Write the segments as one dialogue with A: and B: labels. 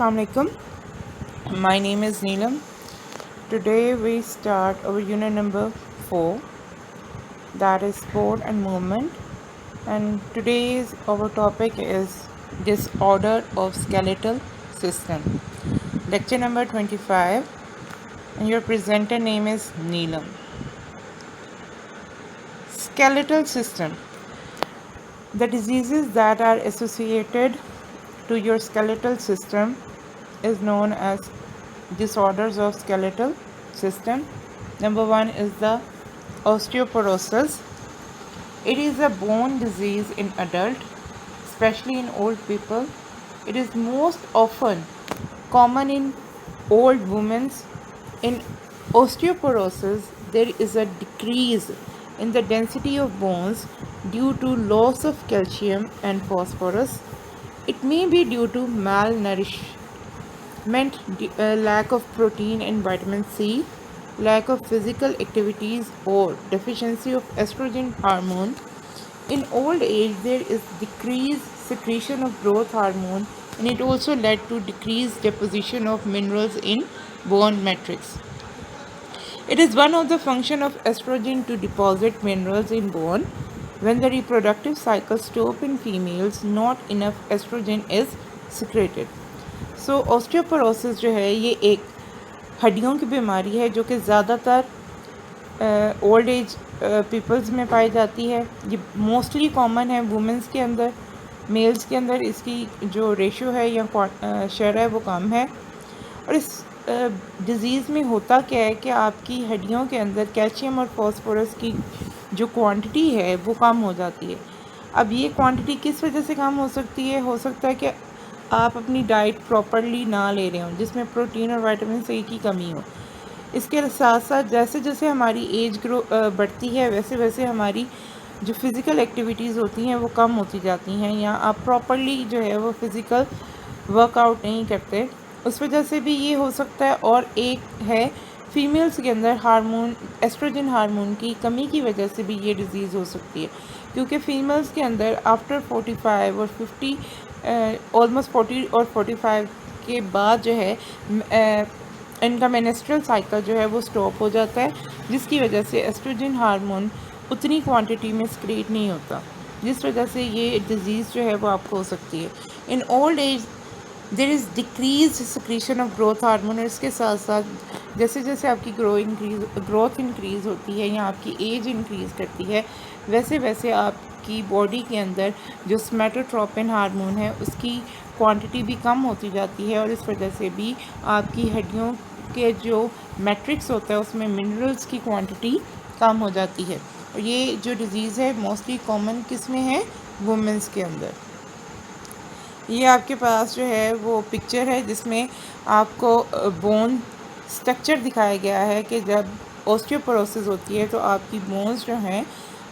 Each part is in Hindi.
A: Assalamu alaikum. My name is Neelam. Today we start our unit number 4, that is sport and movement. And today's our topic is disorder of skeletal system. Lecture number 25, and your presenter name is Neelam. Skeletal system. The diseases that are associated to your skeletal system is known as disorders of skeletal system. Number one is the osteoporosis. It is a bone disease in adult, especially in old people. It is most often common in old women. In osteoporosis, there is a decrease in the density of bones due to loss of calcium and phosphorus. It may be due to malnourishment, lack of protein and vitamin C, lack of physical activities, or deficiency of estrogen hormone. In old age, there is decreased secretion of growth hormone, and it also led to decreased deposition of minerals in bone matrix. It is one of the function of estrogen to deposit minerals in bone. When the reproductive cycle stops in females, not enough estrogen is secreted. So osteoporosis जो है ये एक हड्डियों की बीमारी है जो कि ज़्यादातर ओल्ड एज पीपल्स में पाई जाती है। ये मोस्टली कॉमन है वुमेंस के अंदर, मेल्स के अंदर इसकी जो रेशो है या शेयर है वो कम है। और इस डिज़ीज़ में होता क्या है कि आपकी हड्डियों के अंदर कैल्शियम और फॉस्फोरस की जो क्वांटिटी है वो कम हो जाती है। अब ये क्वांटिटी किस वजह से कम हो सकती है? हो सकता है कि आप अपनी डाइट प्रॉपरली ना ले रहे हों जिसमें प्रोटीन और विटामिन सी की कमी हो। इसके साथ साथ जैसे जैसे हमारी एज बढ़ती है वैसे वैसे हमारी जो फ़िज़िकल एक्टिविटीज़ होती हैं वो कम होती जाती हैं, या आप प्रॉपरली जो है वो फ़िज़िकल वर्कआउट नहीं करते, उस वजह से भी ये हो सकता है। और एक है फीमेल्स के अंदर हार्मोन एस्ट्रोजन हार्मोन की कमी की वजह से भी ये डिज़ीज़ हो सकती है, क्योंकि फीमेल्स के अंदर आफ्टर 45 और 50 ऑलमोस्ट 40 और 45 के बाद जो है इनका मेंस्ट्रुअल साइकिल जो है वो स्टॉप हो जाता है, जिसकी वजह से एस्ट्रोजन हार्मोन उतनी क्वांटिटी में सक्रीट नहीं होता, जिस वजह से ये डिज़ीज़ जो है वो आपको हो सकती है। In old age there is decrease secretion of growth hormone. और इसके साथ साथ जैसे जैसे आपकी ग्रोथ इंक्रीज़ होती है या आपकी एज इंक्रीज़ करती है, वैसे वैसे आपकी बॉडी के अंदर जो सोमैटोट्रोपिन हार्मोन है उसकी क्वांटिटी भी कम होती जाती है, और इस वजह से भी आपकी हड्डियों के जो मैट्रिक्स होता है उसमें मिनरल्स की क्वांटिटी कम हो जाती है। और ये जो डिज़ीज़ है मोस्टली कॉमन किस में है? वुमेंस के अंदर। ये आपके पास जो है वो पिक्चर है जिसमें आपको बोन स्ट्रक्चर दिखाया गया है कि जब ऑस्टियोपोरोसिस होती है तो आपकी बोन्स जो हैं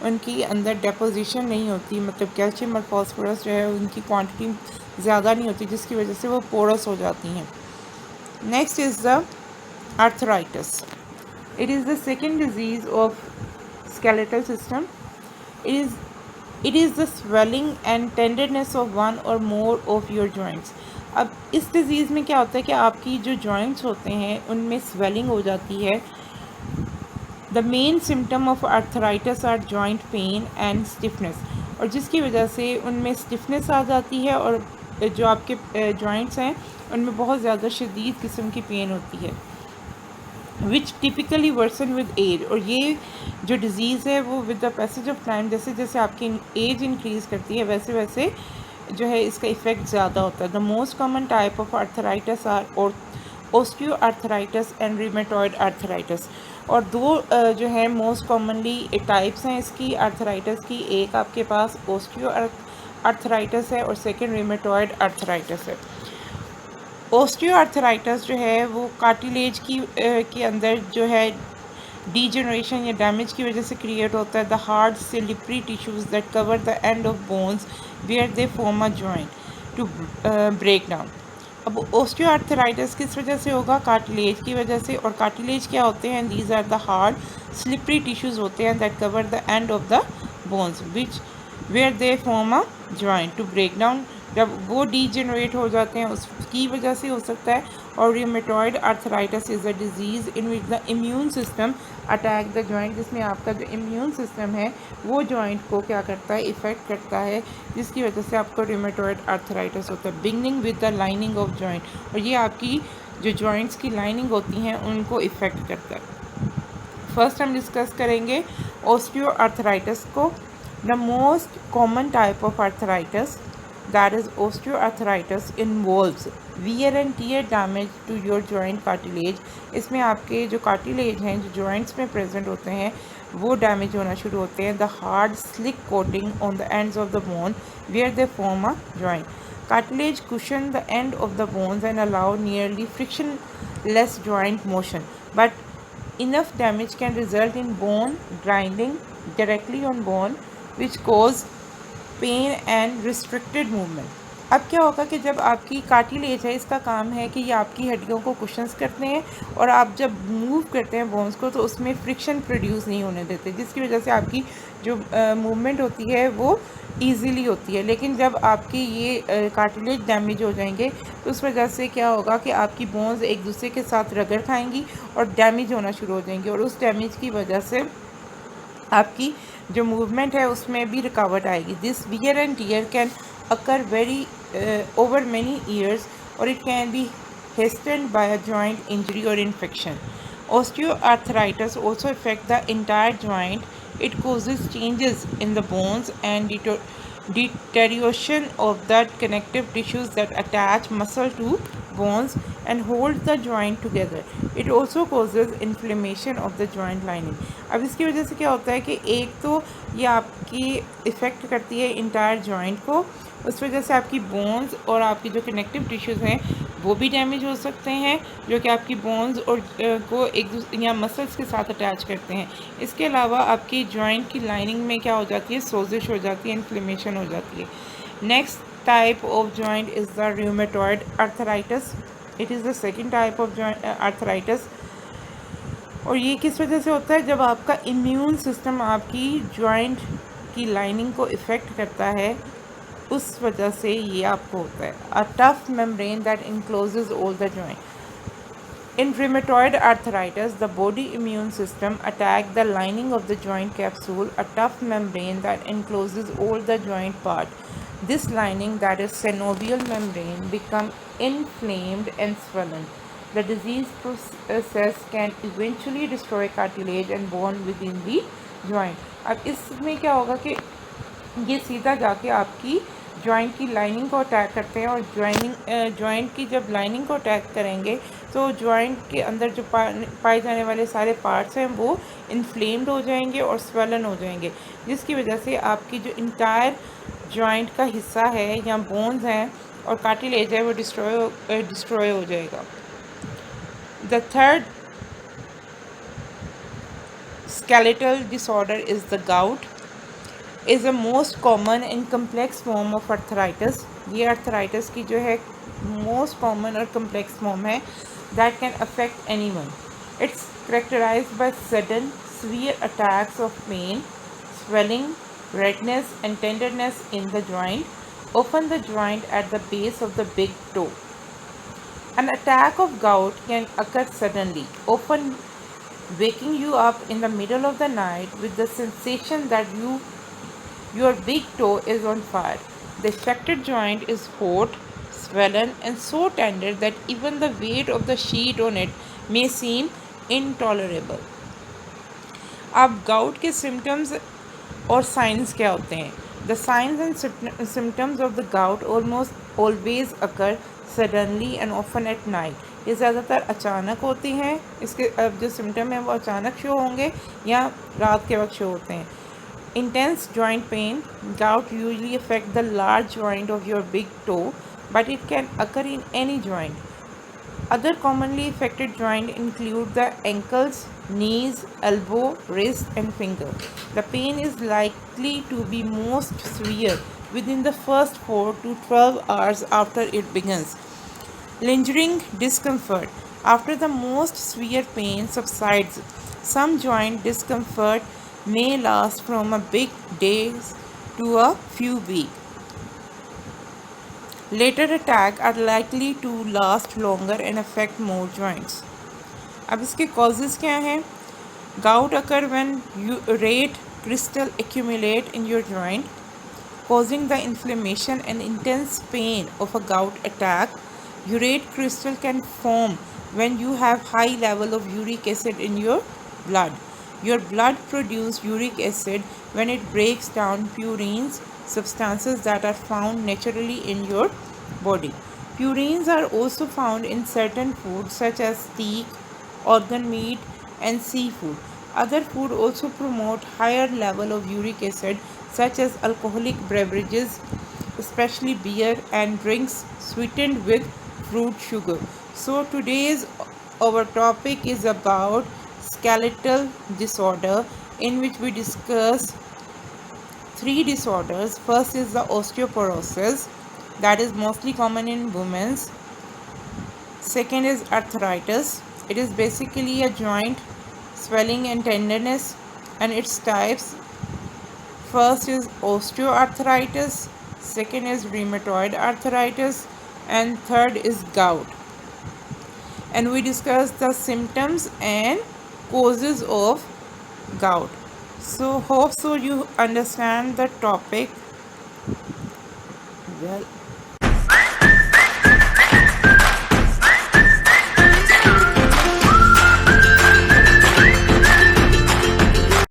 A: उनकी अंदर डेपोजिशन नहीं होती, मतलब कैल्शियम और फॉस्फोरस जो है उनकी क्वांटिटी ज़्यादा नहीं होती, जिसकी वजह से वो पोरस हो जाती हैं। Next is the arthritis. It is the second disease of skeletal system. It is the swelling and tenderness of one or more of your joints. अब इस डिज़ीज़ में क्या होता है कि आपकी जो joints होते हैं उनमें swelling हो जाती है। The main symptom of arthritis are joint pain and stiffness, और जिसकी वजह से उनमें stiffness आ जाती है और जो आपके joints हैं उनमें बहुत ज़्यादा शदीद किस्म की पेन होती है, विच टिपिकली वर्सन विद एज। और ये जो डिज़ीज़ है वो with the passage of time जैसे जैसे आपकी एज इंक्रीज़ करती है वैसे वैसे जो है इसका इफ़ेक्ट ज़्यादा होता है। The most common type of arthritis are osteo arthritis and rheumatoid arthritis. और दो जो है मोस्ट कॉमनली टाइप्स हैं इसकी आर्थराइटिस की, एक आपके पास ओस्टियो आर्थराइटिस है और सेकेंड रिमेटॉइड आर्थराइटिस है। ओस्टियोआर्थराइटिस जो है वो कार्टिलेज के अंदर जो है डीजनरेशन या डैमेज की वजह से क्रिएट होता है। The hard slippery tissues that cover the end of bones where they form a joint to break down. अब ओस्टियोआर्थराइटिस किस वजह से होगा? कार्टिलेज की वजह से। और कार्टिलेज क्या होते हैं? These are the hard slippery tissues होते हैं that cover the end of the bones which where they form a joint to break down जब वो डीजनरेट हो जाते हैं उसकी वजह से हो सकता है। और rheumatoid arthritis is a disease in which the immune system attack the joint, जिसमें आपका जो इम्यून सिस्टम है वो जॉइंट को क्या करता है, इफ़ेक्ट करता है, जिसकी वजह से आपको रूमेटॉइड आर्थराइटिस होता है। Beginning with the lining of joint, और ये आपकी जो जॉइंट्स की लाइनिंग होती हैं उनको इफ़ेक्ट करता है। फर्स्ट हम डिस्कस करेंगे ऑस्टियो आर्थराइटिस को। The most common type of arthritis that is osteo arthritis involves wear and tear damage to your joint cartilage. इसमें आपके जो कार्टिलेज हैं जो जॉइंट्स में प्रेजेंट होते हैं वो डैमेज होना शुरू होते हैं। The hard slick coating on the ends of the bone where they form a joint. Cartilage cushion the end of the bones and allow nearly frictionless joint motion, but enough damage can result in bone grinding directly on bone, which cause pain and restricted movement. अब क्या होगा कि जब आपकी कार्टिलेज है, इसका काम है कि ये आपकी हड्डियों को कुशंस करते हैं, और आप जब मूव करते हैं बोन्स को तो उसमें फ्रिक्शन प्रोड्यूस नहीं होने देते, जिसकी वजह से आपकी जो मूवमेंट होती है वो ईजीली होती है। लेकिन जब आपकी ये कार्टिलेज डैमेज हो जाएंगे तो उस वजह से क्या होगा कि आपकी बोन्स एक दूसरे के साथ रगड़ खाएंगी और डैमेज होना शुरू हो जाएंगी, और उस डैमेज की वजह से आपकी जो मूवमेंट है उसमें भी रुकावट आएगी। This wear and tear can occur very over many years, और it can be hastened by a joint injury or infection. Osteoarthritis also affect the entire joint. It causes changes in the bones and deterioration of the connective tissues that attach muscle to bones and hold the joint together. It also causes inflammation of the joint lining. अब इसकी वजह से क्या होता है कि एक तो ये आपकी इफ़ेक्ट करती है इंटायर जॉइंट को, उस वजह से आपकी बोन्स और आपकी जो कनेक्टिव टिश्यूज़ हैं वो भी डैमेज हो सकते हैं, जो कि आपकी बोन्स और को एक दूसरे या मसल्स के साथ अटैच करते हैं। इसके अलावा आपकी जॉइंट की लाइनिंग में क्या हो जाती है, सोजिश हो जाती है, इन्फ्लेमेशन हो जाती है। Next type of joint is the rheumatoid arthritis. It is the second type of joint arthritis, और ये किस वजह से होता है, जब आपका इम्यून सिस्टम आपकी जॉइंट की लाइनिंग को इफ़ेक्ट करता है उस वजह से ये आपको होता है। A tough membrane that encloses all the joint. In rheumatoid arthritis, the body immune system attack the lining of the joint capsule, a tough membrane that encloses all the joint part. This lining, that is synovial membrane, become inflamed and swollen. The disease process can eventually destroy cartilage and bone within the joint. अब इसमें क्या होगा कि ये सीधा जाके आपकी जॉइंट की लाइनिंग को अटैक करते हैं, और जॉइंट की जब लाइनिंग को अटैक करेंगे तो जॉइंट के अंदर जो पाए जाने वाले सारे पार्ट्स हैं वो इन्फ्लेम्ड हो जाएंगे और स्वेलन हो जाएंगे, जिसकी वजह से आपकी जो इंटायर जॉइंट का हिस्सा है या बोन्स हैं और कार्टिलेज है वो डिस्ट्रॉय हो जाएगा। The third skeletal disorder is the gout. Is a most common and complex form of arthritis. ये arthritis की जो है most common और complex form है that can affect anyone. It's characterized by sudden severe attacks of pain, swelling, redness and tenderness in the joint, often the joint at the base of the big toe. An attack of gout can occur suddenly, often waking you up in the middle of the night with the sensation that your big toe is on fire. The affected joint is hot, swollen, and so tender that even the weight of the sheet on it may seem intolerable. अब गाउट के सिम्टम्स और साइंस क्या होते हैं? The science and symptoms of the gout almost always occur suddenly and often at night. ये ज़्यादातर अचानक होती हैं, इसके जो सिम्टम हैं वो अचानक शो होंगे या रात के वक्त शो होते हैं। Intense joint pain. Gout usually affect the large joint of your big toe, but it can occur in any joint. Other commonly affected joints include the ankles, knees, elbow, wrist, and finger. The pain is likely to be most severe within the first 4 to 12 hours after it begins. Lingering discomfort. After the most severe pain subsides, some joint discomfort may last from a big days to a few weeks. Later attack are likely to last longer and affect more joints. अब इसके causes क्या हैं? Gout occur when urate crystal accumulate in your joint, causing the inflammation and intense pain of a gout attack. Urate crystal can form when you have high level of uric acid in your blood. Your blood produces uric acid when it breaks down purines, substances that are found naturally in your body. Purines are also found in certain foods such as steak, organ meat, and seafood. Other food also promote higher level of uric acid such as alcoholic beverages, especially beer and drinks sweetened with fruit sugar. So today's our topic is about skeletal disorder, in which we discuss three disorders. First is the osteoporosis, that is mostly common in women. Second is arthritis. It is basically a joint swelling and tenderness, and its types. First is osteoarthritis, second is rheumatoid arthritis, and third is gout. And we discuss the symptoms and causes of gout. So hope so you understand the topic well.